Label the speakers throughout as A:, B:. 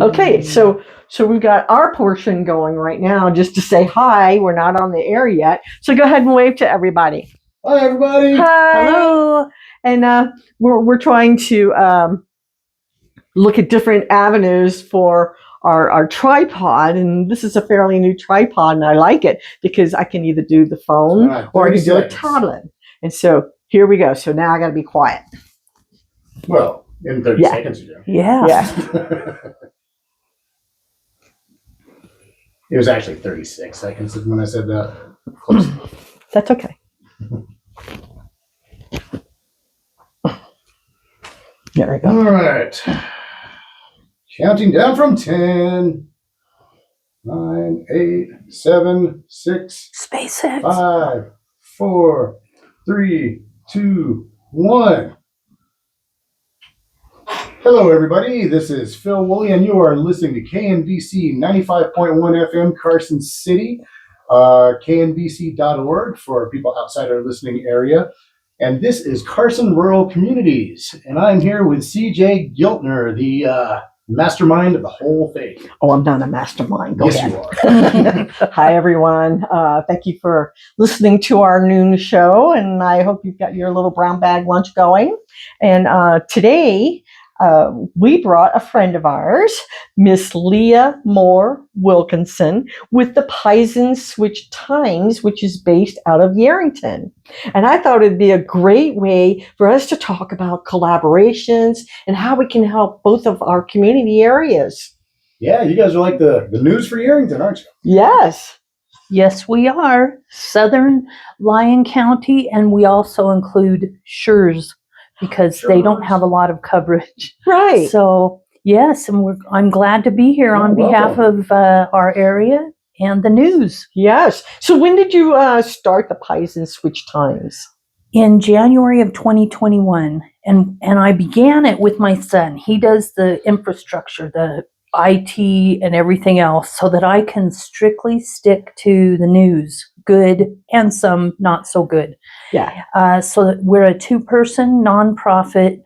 A: Okay, so we've got our portion going right now just to say hi. We're not on the air yet. So go ahead and wave to everybody.
B: Hi, everybody.
A: Hi.
C: Hello.
A: And we're trying to look at different avenues for our tripod. And this is a fairly new tripod, and I like it because I can either do the phone or I can do a tablet. And so here we go. So now I got to be quiet.
B: Well, in 30 seconds you do.
C: Yeah.
B: It was actually 36 seconds when I said that. Close enough.
A: That's okay. There we go.
B: All right. Counting down from 10, 9, 8, 7, 6,
C: SpaceX.
B: 5, 4, 3, 2, 1. Hello, everybody. This is Phil Woolley, and you are listening to KNBC 95.1 FM, Carson City, knbc.org for people outside our listening area. And this is Carson Rural Communities. And I'm here with CJ Giltner, the mastermind of the whole thing.
A: Oh, I'm not a mastermind.
B: Yes, you are.
A: Hi, everyone. Thank you for listening to our noon show. And I hope you've got your little brown bag lunch going. And today, we brought a friend of ours, Miss Leah Wilkinson, with the Pizen Switch Times, which is based out of Yerington. And I thought it'd be a great way for us to talk about collaborations and how we can help both of our community areas.
B: Yeah, you guys are like the news for Yerington, aren't you?
A: Yes.
C: Yes, we are. Southern Lyon County, and we also include Schurz because they don't have a lot of coverage.
A: Right.
C: So, yes, and I'm glad to be here on behalf of our area and the news.
A: Yes. So when did you start the Pizen Switch Times?
C: In January of 2021. And I began it with my son. He does the infrastructure, the IT and everything else, so that I can strictly stick to the news, good and some not so good.
A: Yeah.
C: So that we're a 2-person nonprofit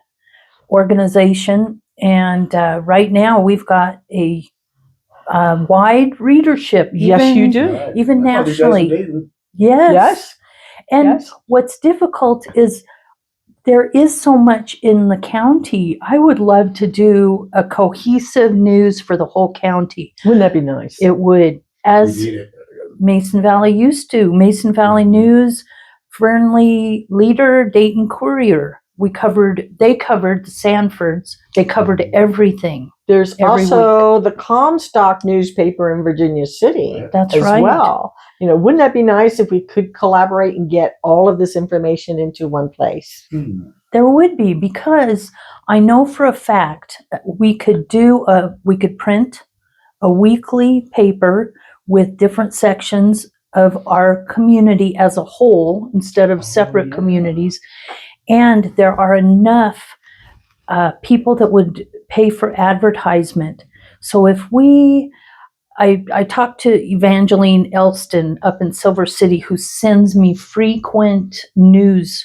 C: organization, and right now we've got a wide readership.
A: Yes, you do.
B: Right.
C: Even nationally.
A: Yes.
C: Yes. And what's difficult is there is so much in the county. I would love to do a cohesive news for the whole county.
A: Wouldn't that be nice?
C: It would, as Mason Valley used to. Mason Valley News, Fernley Leader, Dayton Courier. They covered the Sanfords. They covered everything.
A: There's also the Comstock newspaper in Virginia City.
C: That's
A: as
C: right.
A: Well, wouldn't that be nice if we could collaborate and get all of this information into one place?
C: There would be, because I know for a fact that we could print a weekly paper with different sections of our community as a whole instead of separate communities. And there are enough people that would pay for advertisement. So if I talked to Evangeline Elston up in Silver City, who sends me frequent news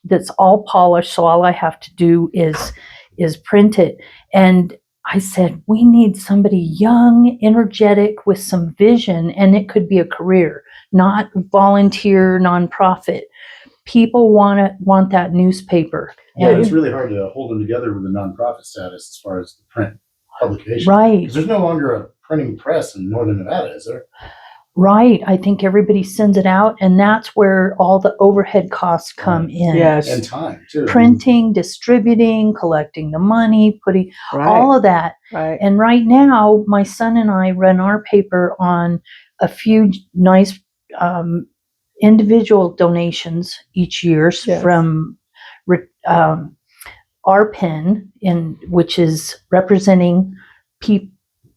C: that's all polished, so all I have to do is print it. And I said, we need somebody young, energetic, with some vision, and it could be a career, not volunteer, nonprofit. People want that newspaper.
B: Yeah, it's really hard to hold them together with the nonprofit status as far as the print publication.
C: Right.
B: Because there's no longer a printing press in Northern Nevada, is there?
C: Right. I think everybody sends it out, and that's where all the overhead costs come in.
A: Yes.
B: And time, too.
C: Printing, distributing, collecting the money, putting all of that.
A: Right.
C: And right now, my son and I run our paper on a few nice individual donations each year from RPEN, which is representing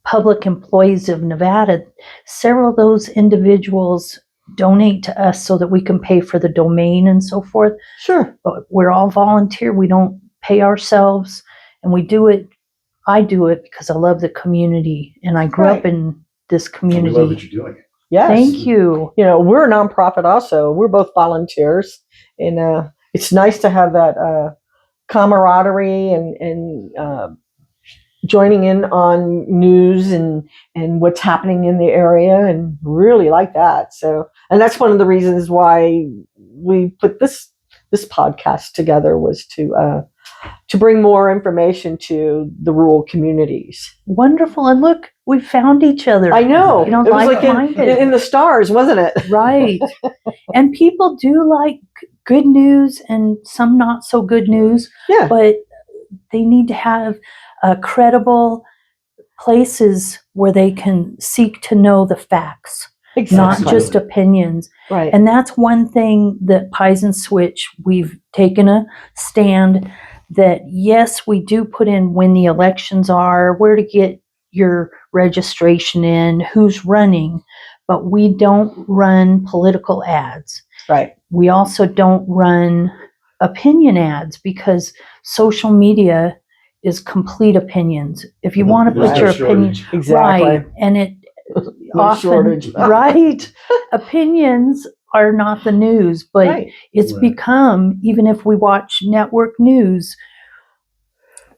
C: public employees of Nevada. Several of those individuals donate to us so that we can pay for the domain and so forth.
A: Sure.
C: But we're all volunteer. We don't pay ourselves, and we do it. I do it because I love the community, and I grew up in this community.
B: And we love that you're doing it.
A: Yes.
C: Thank you.
A: We're a nonprofit also. We're both volunteers, and it's nice to have that camaraderie and joining in on news and what's happening in the area, and really like that. So, and that's one of the reasons why we put this podcast together, was to bring more information to the rural communities.
C: Wonderful. And look, we found each other.
A: I know.
C: You know,
A: it was like
C: like-minded.
A: in the stars, wasn't it?
C: Right. And people do like good news and some not so good news,
A: Yeah.
C: but they need to have credible places where they can seek to know the facts,
A: Exactly.
C: not just opinions.
A: Right.
C: And that's one thing that Pizen Switch, we've taken a stand that, yes, we do put in when the elections are, where to get your registration in, who's running, but we don't run political ads.
A: Right.
C: We also don't run opinion ads, because social media is complete opinions. If you want to put
A: Right.
C: your opinion,
A: Exactly.
C: right, and it
A: No
C: often,
A: shortage.
C: right, opinions are not the news, but
A: Right.
C: it's
B: Right.
C: become, even if we watch network news,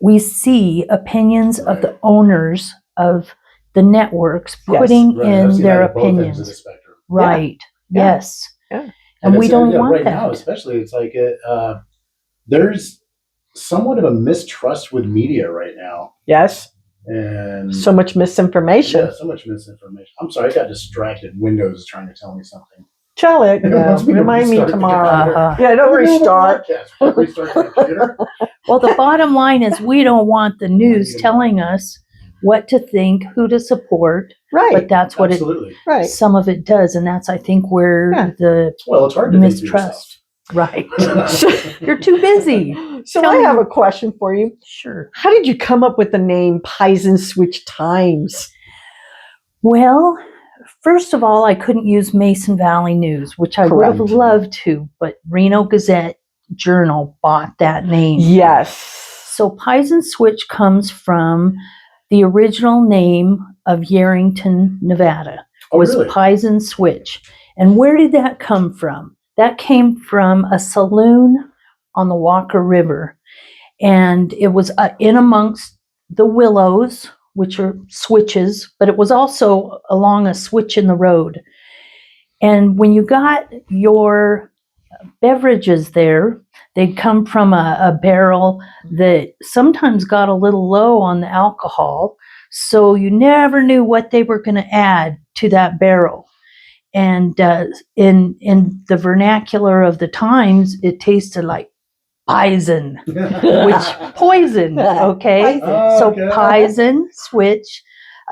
C: we see opinions of the owners of the networks
A: Yes.
C: putting
B: Right, I've
C: in
B: seen
C: their
B: that at both ends of the
C: opinions.
B: spectrum.
C: Right.
A: Yeah.
C: Yes.
A: Yeah.
C: And we
B: it's,
C: don't
B: yeah,
C: want
B: right
C: that.
B: now, especially, it's like there's somewhat of a mistrust with media right now,
A: Yes.
B: and
A: So much misinformation.
B: yeah, so much misinformation. I'm sorry, I got distracted. Windows is trying to tell me something.
A: Tell it.
B: Wants me to
A: Remind me
B: restart the
A: tomorrow.
B: computer.
A: Yeah, don't restart.
B: Restart the computer.
C: Well, the bottom line is we don't want the news telling us what to think, who to support,
A: Right.
C: but that's what
B: Absolutely.
A: Right.
C: some of it does. And that's, I think, where
A: Yeah.
C: the
B: Well, it's hard to
C: mistrust. Right. You're too busy.
A: So
C: Tell
A: I
C: me-
A: have a question for you.
C: Sure.
A: How did you come up with the name Pizen Switch Times?
C: Well, first of all, I couldn't use Mason Valley News, which I would have
B: Correct.
C: loved to, but Reno Gazette Journal bought that name.
A: Yes.
C: So Pizen Switch comes from the original name of Yerington, Nevada,
B: Oh,
C: was
B: really?
C: Pizen Switch. And where did that come from? That came from a saloon on the Walker River. And it was in amongst the willows, which are switches, but it was also along a switch in the road. And when you got your beverages there, they'd come from a barrel that sometimes got a little low on the alcohol. So you never knew what they were going to add to that barrel. And in the vernacular of the times, it tasted like Pizen, which poison, okay?
A: Pizen.
C: So
B: Okay.
C: Pizen Switch,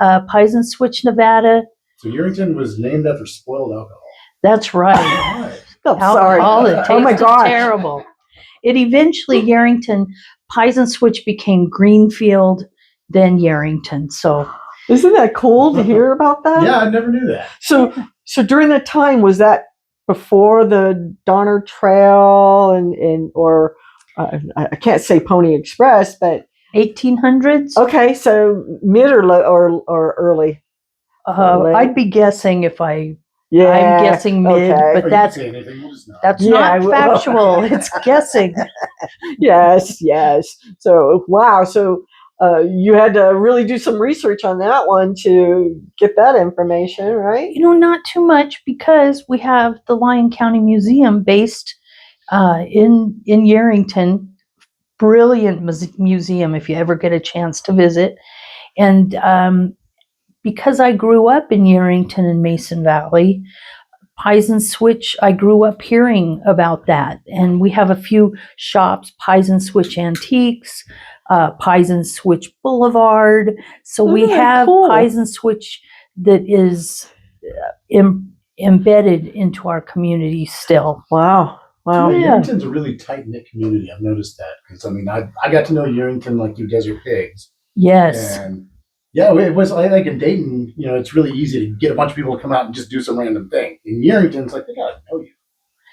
C: Pizen Switch, Nevada.
B: So Yerington was named after spoiled alcohol.
C: That's right.
B: Right.
A: Oh, sorry.
C: Alcohol that
A: Oh my
C: tasted
A: gosh.
C: terrible. It eventually, Yerington, Pizen Switch became Greenfield, then Yerington. So
A: Isn't that cool to hear about that?
B: Yeah, I never knew that.
A: So during that time, was that before the Donner Trail or I can't say Pony Express, but
C: 1800s.
A: okay, so mid or early. late?
C: I'd be guessing if I'm
A: Yeah,
C: guessing mid,
A: okay.
B: Or
C: but
B: you
C: that's
B: can say anything, we'll just know.
C: that's
A: Yeah, I
C: not
A: will.
C: factual. It's guessing.
A: yes. So wow, so you had to really do some research on that one to get that information, right?
C: Not too much, because we have the Lyon County Museum based in Yerington. Brilliant museum if you ever get a chance to visit. And because I grew up in Yerington and Mason Valley, Pizen Switch, I grew up hearing about that. And we have a few shops, Pizen Switch Antiques, Pizen Switch Boulevard. So we
A: Isn't that
C: have
A: cool?
C: Pizen Switch that is embedded into our community still.
A: Wow.
B: Yeah,
C: Yeah.
B: Yerington's a really tight-knit community. I've noticed that. Because, I mean, I got to know Yerington like through Desert Pigs.
C: Yes.
B: And, yeah, it was like in Dayton, it's really easy to get a bunch of people to come out and just do some random thing. In Yerington, it's like, they got to know you.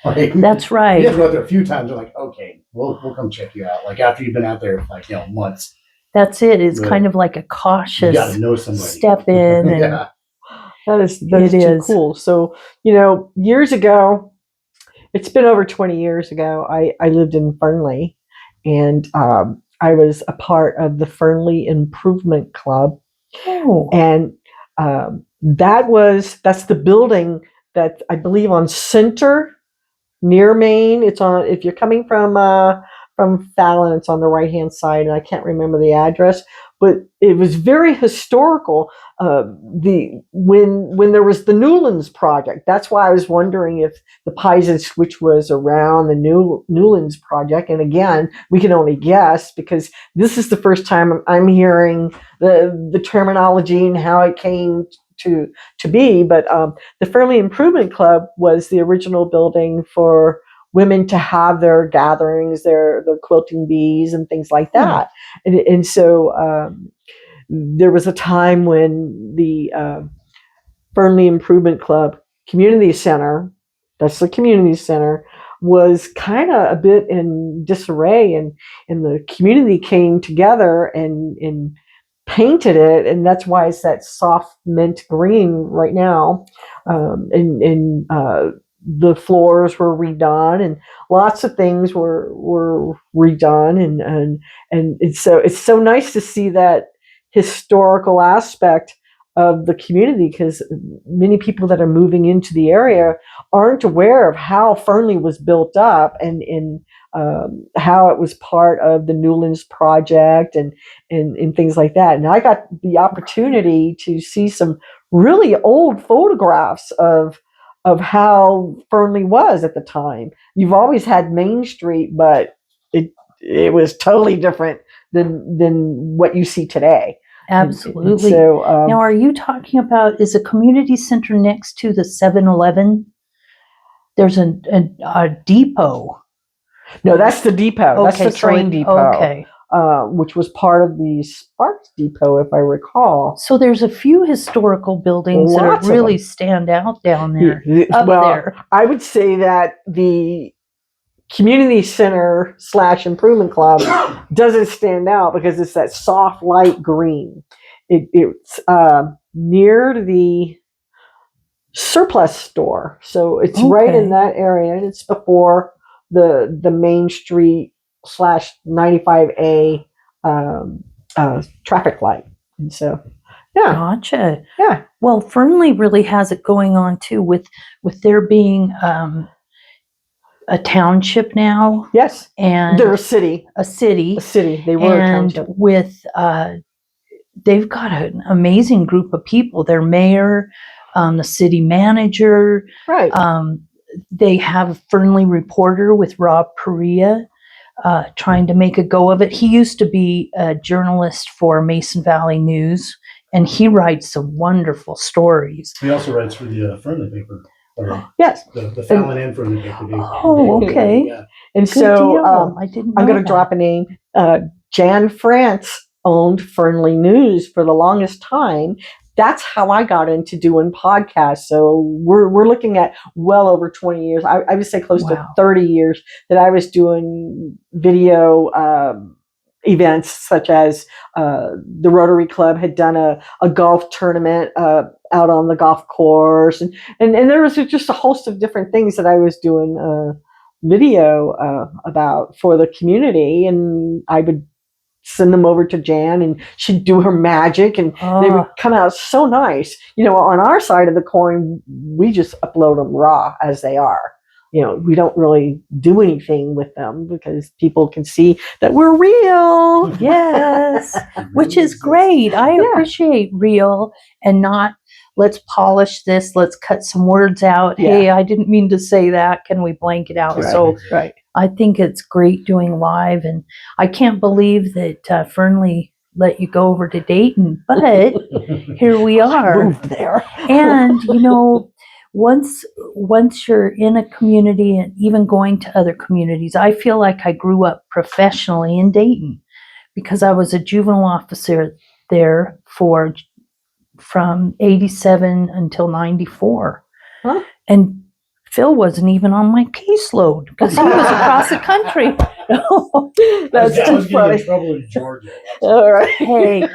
B: Like,
C: That's
B: you
C: right.
B: have to go out there a few times. They're like, okay, we'll come check you out. Like, after you've been out there for, months,
C: That's it. It's
B: Right.
C: kind of like a
B: you
C: cautious
B: got to know somebody.
C: step in. And
B: Yeah.
A: That's
C: It
A: too
C: is.
A: cool. So, years ago, it's been over 20 years ago, I lived in Fernley, and I was a part of the Fernley Improvement Club,
C: Oh,
A: and that's the building that I believe on Center near Maine. It's on, if you're coming from Fallon, it's on the right hand side, and I can't remember the address, but it was very historical. When there was the Newlands project, that's why I was wondering if the Pizen Switch was around the Newlands project. And again, we can only guess because this is the first time I'm hearing the terminology and how it came to be. But the Fairleigh Improvement Club was the original building for women to have their gatherings, their quilting bees and things like that. And so there was a time when the Fernley Improvement Club Community Center, that's the community center, was kind of a bit in disarray, and the community came together and painted it, and that's why it's that soft mint green right now. And the floors were redone, and lots of things were redone, and it's so nice to see that historical aspect of the community, because many people that are moving into the area aren't aware of how Fernley was built up, and how it was part of the Newlands project and things like that. And I got the opportunity to see some really old photographs of how Fernley was at the time. You've always had Main Street, but it was totally different than what you see today.
C: absolutely.
A: And so
C: Now, are you talking about, is a community center next to the 7-Eleven? There's a depot.
A: no, that's the depot. That's the train depot.
C: Okay.
A: Which was part of the Sparks Depot, if I recall.
C: So there's a few historical buildings
A: Lots
C: that
A: of
C: really
A: them.
C: stand out down there. Up
A: Well,
C: there.
A: I would say that the community center / improvement club doesn't stand out because it's that soft light green. It's near the surplus store, so it's right in
C: Okay.
A: that area, and it's before the Main Street / 95A traffic light. And so, yeah,
C: Gotcha.
A: yeah,
C: Well, Fernley really has it going on too, with there being a township now
A: yes,
C: and
A: they're a city.
C: a city,
A: They were a
C: and
A: township.
C: with they've got an amazing group of people. Their mayor, the city manager.
A: Right.
C: They have a Fernley reporter with Rob Perea, trying to make a go of it. He used to be a journalist for Mason Valley News, and he writes some wonderful stories.
B: He also writes for the Fernley paper.
A: Yes.
B: The Fallon and Fernley paper.
C: Oh, okay.
B: Yeah.
A: And
C: Good
A: so
C: deal. I didn't know
A: I'm going to
C: that.
A: drop a name. Jan France owned Fernley News for the longest time. That's how I got into doing podcasts. So we're looking at well over 20 years. I would say close to 30 years that I was doing video events, such as the Rotary Club had done a golf tournament out on the golf course. And there was just a host of different things that I was doing video about for the community. And I would send them over to Jan, and she'd do her magic, and they would come out so nice. On our side of the coin, we just upload them raw as they are. We don't really do anything with them because people can see that we're real.
C: Yes, which is great. I appreciate real and not, let's polish this, let's cut some words out.
A: Yeah.
C: Hey, I didn't mean to say that. Can we blank it out?
A: Right.
C: So
A: Right.
C: I think it's great doing live, and I can't believe that Fernley let you go over to Dayton, but here we are.
A: Move there.
C: And once you're in a community and even going to other communities, I feel like I grew up professionally in Dayton because I was a juvenile officer there from 87 until 94.
A: Huh?
C: And Phil wasn't even on my caseload because he was across the country.
A: That's
B: I
A: too
B: was getting
A: funny.
B: in trouble in Georgia.
A: All right.
C: Hey,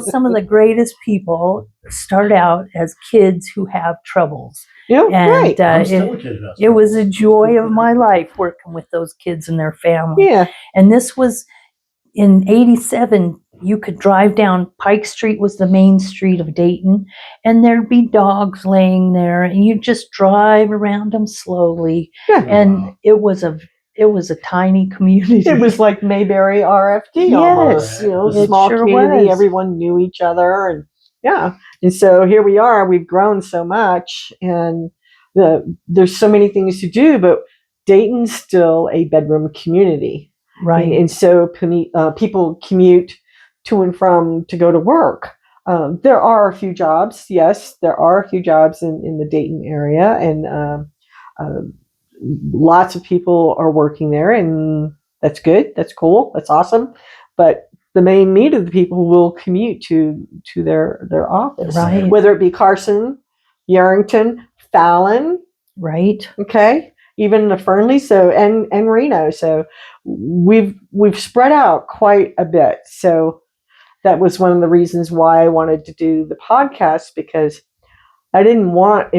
C: some of the greatest people start out as kids who have troubles.
A: Yeah,
C: And
A: right.
B: I'm still a kid who has
C: it was a joy of my life working with those kids and their families.
A: Yeah.
C: And this was in 87, you could drive down Pike Street was the main street of Dayton, and there'd be dogs laying there, and you just drive around them slowly.
A: Yeah.
C: And
B: Wow.
C: it was a tiny community.
A: It was like Mayberry RFD
C: Yes,
A: almost,
C: it
A: small
C: sure
A: community.
C: was.
A: Everyone knew each other, and yeah. And so here we are. We've grown so much, and there's so many things to do, but Dayton's still a bedroom community,
C: Right.
A: and so people commute to and from to go to work. There are a few jobs. Yes, there are a few jobs in the Dayton area, and lots of people are working there, and that's good. That's cool. That's awesome. But the main meat of the people will commute to their office,
C: Right.
A: whether it be Carson, Yerington, Fallon,
C: Right.
A: okay, even the Fernley, and Reno. So we've spread out quite a bit. So that was one of the reasons why I wanted to do the podcast, because I didn't want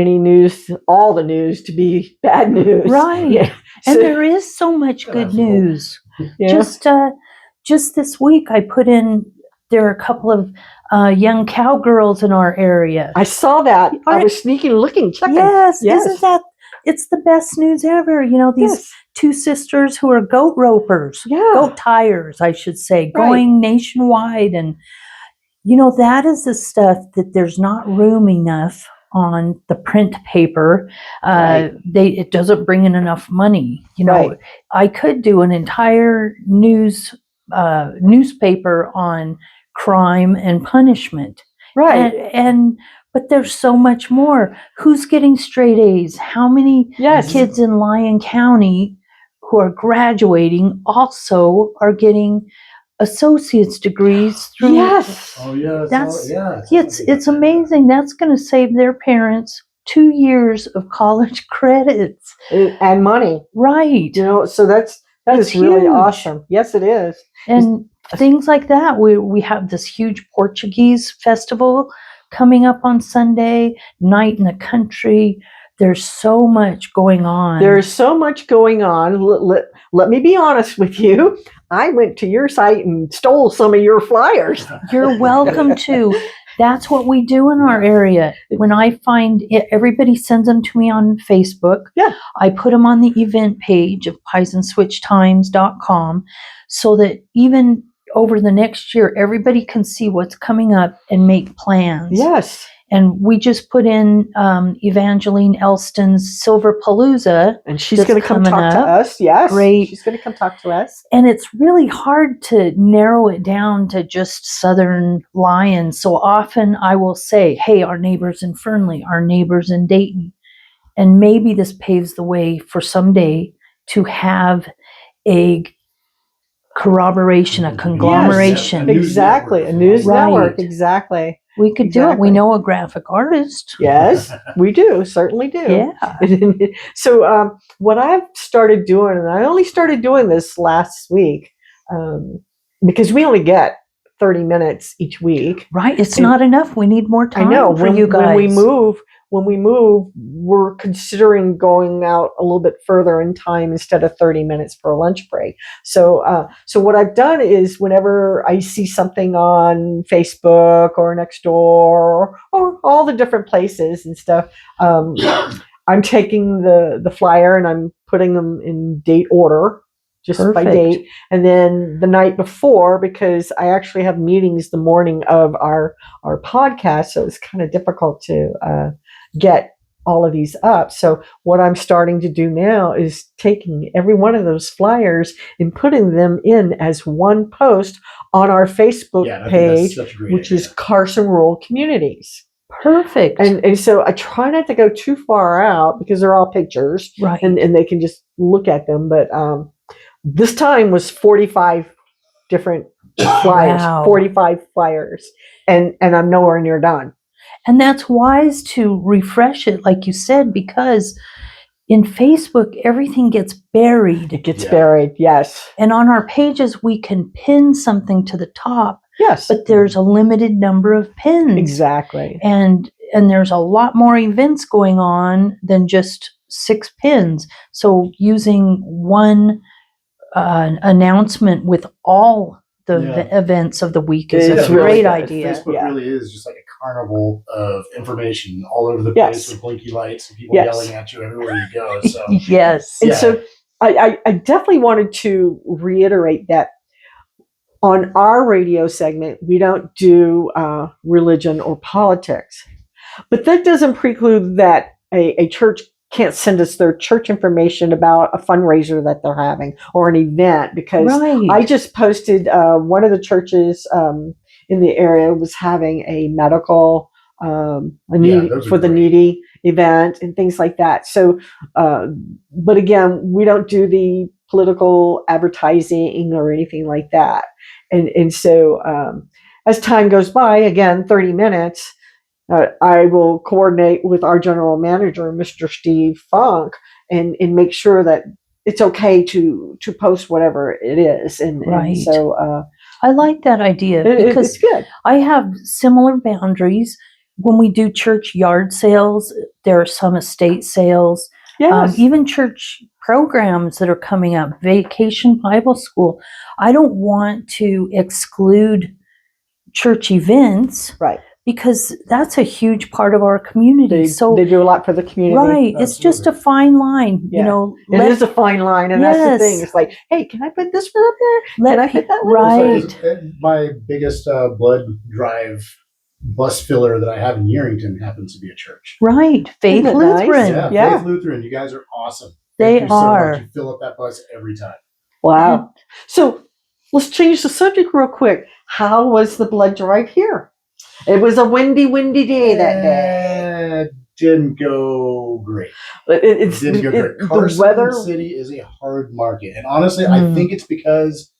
A: all the news to be bad news.
C: Right.
A: Yeah.
C: And
A: So,
C: there is so much good
B: Absolutely.
C: news.
A: yeah.
C: Just this week, there are a couple of young cowgirls in our area.
A: I saw that. I was sneaking, looking, checking.
C: Yes,
A: Yes.
C: isn't that? It's the best news ever. These
A: Yes.
C: two sisters who are goat ropers,
A: Yeah.
C: goat tires, I should say,
A: Right.
C: going nationwide. And, that is the stuff that there's not room enough on the print paper.
A: Right.
C: It doesn't bring in enough money.
A: Right.
C: I could do an entire newspaper on crime and punishment.
A: Right.
C: But there's so much more. Who's getting straight A's? How many
A: Yes.
C: kids in Lyon County who are graduating also are getting associate's degrees through?
A: Yes.
B: Oh yeah,
C: It's amazing. That's going to save their parents 2 years of college credits.
A: And money.
C: Right.
A: So that
C: It's
A: is really
C: huge.
A: awesome. Yes, it is.
C: And things like that. We have this huge Portuguese festival coming up on Sunday, night in the country. There's so much going on.
A: There's so much going on. Let me be honest with you. I went to your site and stole some of your flyers.
C: You're welcome to. That's what we do in our area. When I find it, everybody sends them to me on Facebook.
A: Yeah.
C: I put them on the event page of PizenSwitchTimes.com so that even over the next year, everybody can see what's coming up and make plans.
A: Yes.
C: And we just put in Evangeline Elston's Silver Palooza.
A: And she's
C: That's
A: going to come
C: coming
A: talk to
C: up.
A: us. Yes.
C: Great.
A: She's going to come talk to us.
C: And it's really hard to narrow it down to just Southern Lyon. So often I will say, hey, our neighbors in Fernley, our neighbors in Dayton. And maybe this paves the way for someday to have a corroboration, a conglomeration.
B: Yes.
A: Exactly. A news
C: Right.
A: network. Exactly.
C: We could do it.
A: Exactly.
C: We know a graphic artist.
A: Yes, we do. Certainly do.
C: Yeah.
A: So what I've started doing, and I only started doing this last week, because we only get 30 minutes each week.
C: Right. It's not enough. We need more time
A: I know.
C: for you guys.
A: When we move, we're considering going out a little bit further in time instead of 30 minutes for a lunch break. So what I've done is whenever I see something on Facebook or Nextdoor or all the different places and stuff, I'm taking the flyer and I'm putting them in date order, just by
C: Perfect.
A: date. And then the night before, because I actually have meetings the morning of our podcast, so it's kind of difficult to get all of these up. So what I'm starting to do now is taking every one of those flyers and putting them in as one post on our Facebook page, which is Carson Rural Communities.
C: Perfect.
A: And so I try not to go too far out because they're all pictures,
C: right.
A: and they can just look at them. But this time was 45 different flyers,
C: Wow.
A: 45 flyers, and I'm nowhere near done.
C: And that's wise to refresh it, like you said, because in Facebook, everything gets buried.
A: It gets buried, yes.
C: And on our pages, we can pin something to the top,
A: Yes.
C: but there's a limited number of pins.
A: Exactly.
C: And there's a lot more events going on than just 6 pins. So using one announcement with all events of the week is
A: It's
C: a
A: really
C: great
A: good.
C: idea.
B: Facebook
A: Yeah.
B: really is just like a carnival of information all over the
A: Yes.
B: place with blinky lights and people
A: Yes.
B: yelling at you everywhere you go. So
C: Yes.
A: And
B: Yeah.
A: so I definitely wanted to reiterate that on our radio segment, we don't do religion or politics. But that doesn't preclude that a church can't send us their church information about a fundraiser that they're having or an event, because
C: Right.
A: I just posted one of the churches in the area was having a medical
B: those are
A: for the
B: great.
A: needy event and things like that. So, but again, we don't do the political advertising or anything like that. And so as time goes by, again, 30 minutes, I will coordinate with our general manager, Mr. Steve Funk, and make sure that it's okay to post whatever it is. And
C: Right.
A: so
C: I like that idea because
A: it's good.
C: I have similar boundaries. When we do church yard sales, there are some estate sales,
A: Yes.
C: even church programs that are coming up, Vacation Bible School. I don't want to exclude church events,
A: Right.
C: because that's a huge part of our community.
A: They do a lot for the community.
C: Right, it's just a fine line,
A: Yeah. It is a fine line, and that's the thing.
C: Yes.
A: It's like, hey, can I put this one up there? Can I put that one?
C: Right.
B: My biggest blood drive bus filler that I have in Yerington happens to be a church.
C: Right, Faith
A: Isn't that nice?
C: Lutheran.
A: Yeah.
B: Faith Lutheran. You guys are awesome.
C: They
B: Thank you
C: are.
B: So much. You fill up that bus every time.
A: Wow. So let's change the subject real quick. How was the blood drive here? It was a windy day that day.
B: It didn't go great.
A: It
B: Didn't go great.
A: the
B: Carson
A: weather.
B: City is a hard market, and honestly,
C: Mm.
B: I think it's because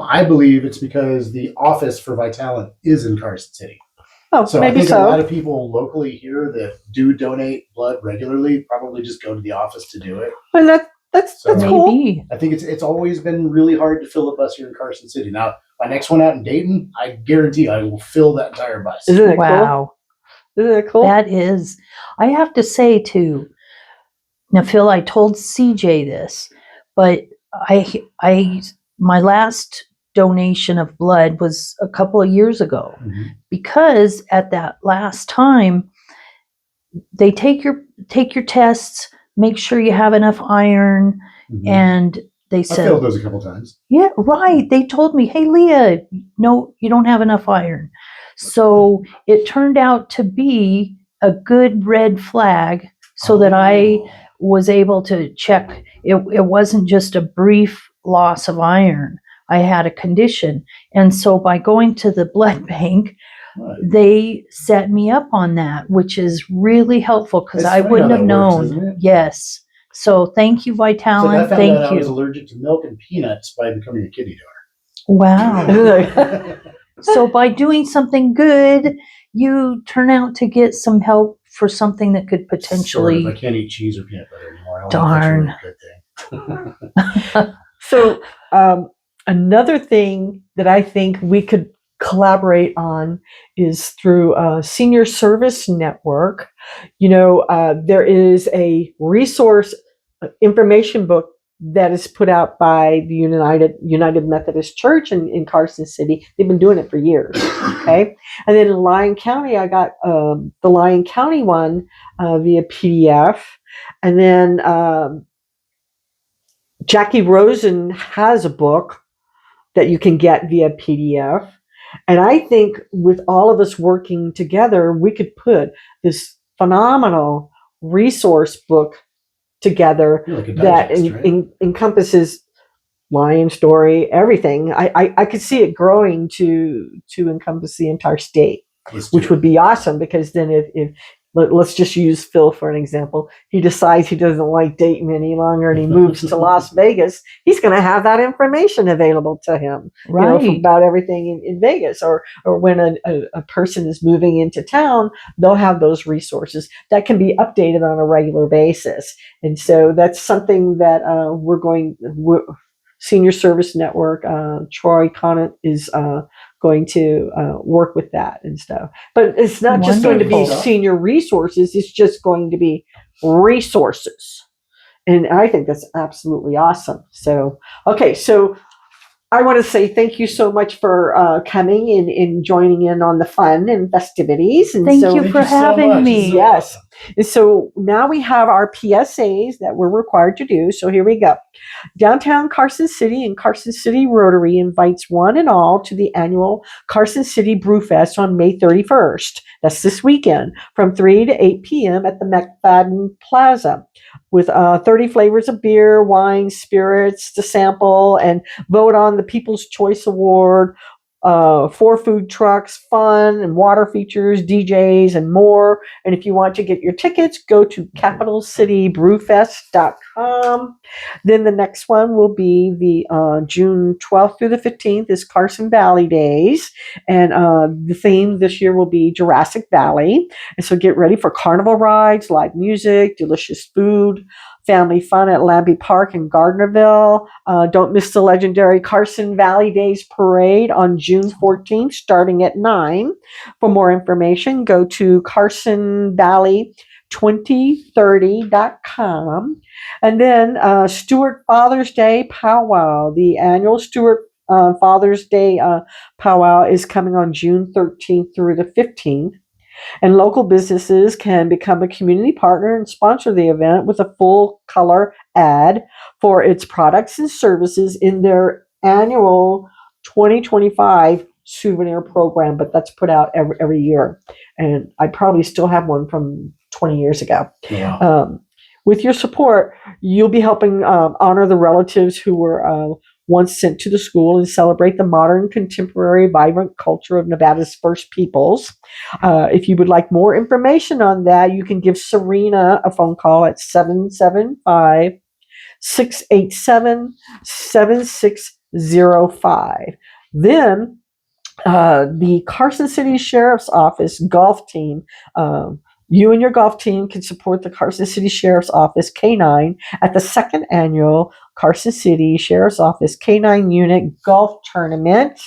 B: I believe it's because the office for Vitalent is in Carson City.
A: Oh,
B: So I
A: maybe
B: think
A: so.
B: a lot of people locally here that do donate blood regularly probably just go to the office to do it.
A: And that's
B: So
A: cool.
C: Maybe.
B: I think it's always been really hard to fill a bus here in Carson City. Now, my next one out in Dayton, I guarantee I will fill that entire bus.
A: Isn't it
C: Wow.
A: cool? Isn't it cool?
C: That is, I have to say too. Now, Phil, I told CJ this, but my last donation of blood was a couple of years ago,
B: Mhm.
C: because at that last time, they take your tests, make sure you have enough iron,
B: Mhm.
C: and they
B: I
C: said,
B: failed those a couple times.
C: yeah, right. They told me, hey, Leah, no, you don't have enough iron. So it turned out to be a good red flag, so that I
B: Oh.
C: was able to check. It wasn't just a brief loss of iron. I had a condition. And so by going to the blood bank,
B: Right.
C: they set me up on that, which is really helpful, because
B: It's
C: I
B: funny
C: wouldn't
B: how
C: have
B: that works,
C: known.
B: isn't it?
C: Yes. So thank you,
B: So I
C: Vitalent.
B: found
C: Thank
B: out I was
C: you.
B: allergic to milk and peanuts by becoming a kidney
C: Wow.
B: donor.
C: So by doing something good, you turn out to get some help for something that could potentially.
B: Sort of. I can't eat cheese or peanut butter anymore. I don't
C: Darn.
B: know if that's a really good thing.
A: So another thing that I think we could collaborate on is through Senior Service Network. There is a resource information book that is put out by the United Methodist Church in Carson City. They've been doing it for years. Okay, and then in Lyon County, I got the Lyon County one via PDF, and then Jackie Rosen has a book that you can get via PDF. And I think with all of us working together, we could put this phenomenal resource book together
B: You're like a
A: that
B: digest, right?
A: encompasses Lion story, everything. I could see it growing to encompass the entire state, which would be awesome, because then if let's just use Phil for an example. He decides he doesn't like Dayton any longer and he moves to Las Vegas. He's going to have that information available to him,
C: Right.
A: about everything in Vegas. Or when a person is moving into town, they'll have those resources that can be updated on a regular basis. And so that's something that Senior Service Network, Troy Conant is going to work with that and stuff. But it's not just going to be
C: Wonderful.
A: senior resources, it's just going to be resources. And I think that's absolutely awesome. So, okay, so I want to say thank you so much for coming and joining in on the fun and festivities. And
C: Thank
A: so,
C: you
B: Thank
C: for
B: you so
C: having
B: much.
C: me.
B: So
A: yes.
B: awesome.
A: And so now we have our PSAs that we're required to do. So here we go. Downtown Carson City and Carson City Rotary invites one and all to the annual Carson City Brewfest on May 31st. That's this weekend from 3 to 8 p.m. at the McFadden Plaza with 30 flavors of beer, wine, spirits to sample and vote on the People's Choice Award. 4 food trucks, fun and water features, DJs, and more. And if you want to get your tickets, go to capitalcitybrewfest.com. Then the next one will be the June 12th through the 15th is Carson Valley Days. And the theme this year will be Jurassic Valley. And so get ready for carnival rides, live music, delicious food, family fun at Lambie Park in Gardnerville. Don't miss the legendary Carson Valley Days Parade on June 14th, starting at 9. For more information, go to carsonvalley2030.com. And then Stewart Father's Day Powwow. The annual Stewart Father's Day Powwow is coming on June 13th through the 15th. And local businesses can become a community partner and sponsor the event with a full color ad for its products and services in their annual 2025 souvenir program. But that's put out every year. And I probably still have one from 20 years ago.
B: Wow.
A: With your support, you'll be helping honor the relatives who were once sent to the school and celebrate the modern, contemporary, vibrant culture of Nevada's First Peoples. If you would like more information on that, you can give Serena a phone call at 775-687-7605. Then the Carson City Sheriff's Office golf team. You and your golf team can support the Carson City Sheriff's Office K9 at the second annual Carson City Sheriff's Office K9 Unit Golf Tournament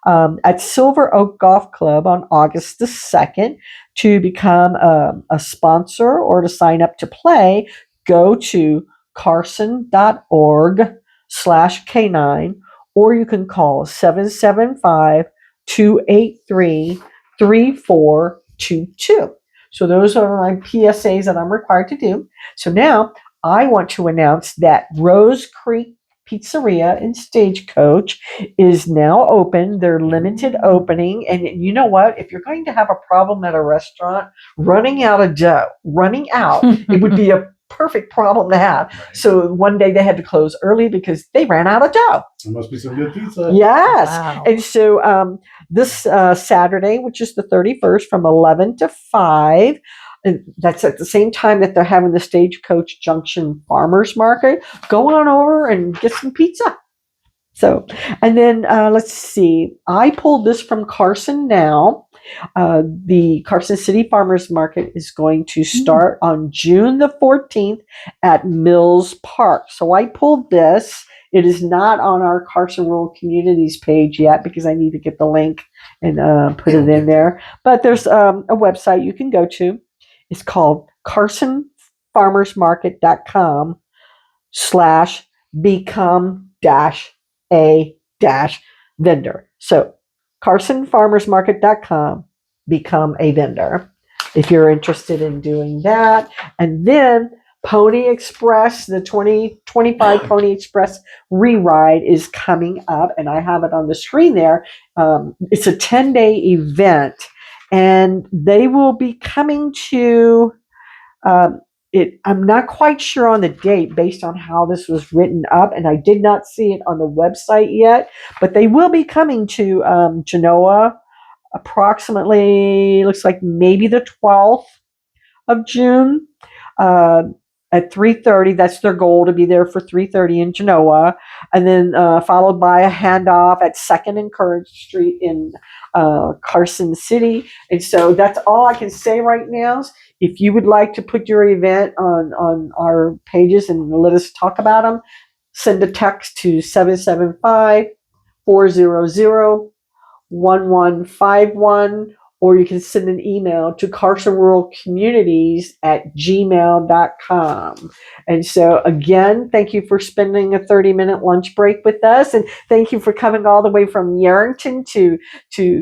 A: at Silver Oak Golf Club on August the 2nd. To become a sponsor or to sign up to play, go to carson.org/K9, or you can call 775-283-3422. So those are my PSAs that I'm required to do. So now I want to announce that Rose Creek Pizzeria in Stagecoach is now open. They're limited opening. And you know what? If you're going to have a problem at a restaurant, running out, it would be a perfect problem to have.
B: Right.
A: So one day they had to close early because they ran out of dough.
B: There must be some good pizza.
A: Yes.
C: Wow.
A: And so this Saturday, which is the 31st, from 11 to 5, and that's at the same time that they're having the Stagecoach Junction Farmers Market. Go on over and get some pizza. So, and then let's see. I pulled this from Carson Now. The Carson City Farmers Market is going to start on June the 14th at Mills Park. So I pulled this. It is not on our Carson Rural Communities page yet because I need to get the link and put it in there. But there's a website you can go to. It's called carsonfarmersmarket.com/become-a-vendor. So carsonfarmersmarket.com, become a vendor if you're interested in doing that. And then Pony Express, the 2025 Pony Express re-ride is coming up, and I have it on the screen there. It's a 10-day event, and they will be coming to I'm not quite sure on the date based on how this was written up, and I did not see it on the website yet, but they will be coming to Genoa approximately, looks like maybe the 12th of June at 3:30. That's their goal, to be there for 3:30 in Genoa, and then followed by a handoff at 2nd and Courage Street in Carson City. And so that's all I can say right now. If you would like to put your event on our pages and let us talk about them, send a text to 775-400-1151, or you can send an email to carsonruralcommunities@gmail.com. And so again, thank you for spending a 30-minute lunch break with us. And thank you for coming all the way from Yerington to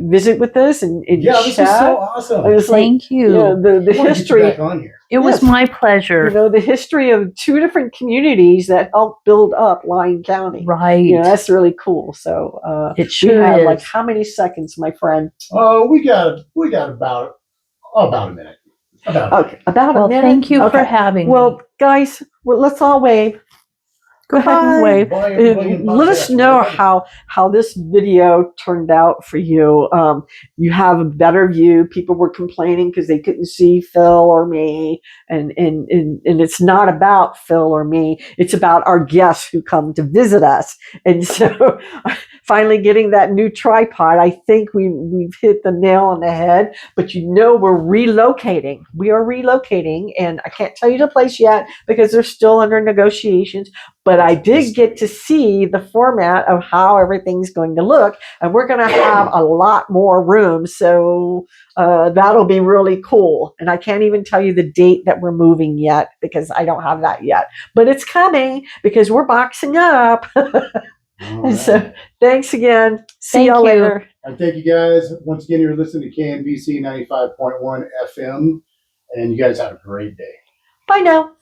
A: visit with us and
B: Yeah, this
A: chat.
B: is so awesome.
A: It was
C: Thank you.
A: the
B: I want to get you
A: history.
B: back on here.
C: It was
A: Yes.
C: my pleasure.
A: The history of two different communities that helped build up Lyon County.
C: Right.
A: That's really cool. So
C: It
A: we
C: sure
A: have
C: is.
A: like how many seconds, my friend?
B: Oh, we got about a minute.
A: Okay, about a
C: Well,
A: minute.
C: thank you for
A: Okay.
C: having me.
A: Well, guys, let's all wave. Go ahead and wave.
B: Bye, everybody in
A: Let us
B: podcast
A: know
B: world.
A: how this video turned out for you. You have a better view. People were complaining because they couldn't see Phil or me, and it's not about Phil or me. It's about our guests who come to visit us. And so, finally getting that new tripod, I think we've hit the nail on the head. But we're relocating. We are relocating, and I can't tell you the place yet because they're still under negotiations. But I did get to see the format of how everything's going to look, and we're going to have a lot more room. So that'll be really cool. And I can't even tell you the date that we're moving yet because I don't have that yet. But it's coming because we're boxing up. And so thanks again. See y'all
C: Thank you.
A: later.
B: And thank you guys. Once again, you're listening to KNVC 95.1 FM, and you guys have a great day.
A: Bye now.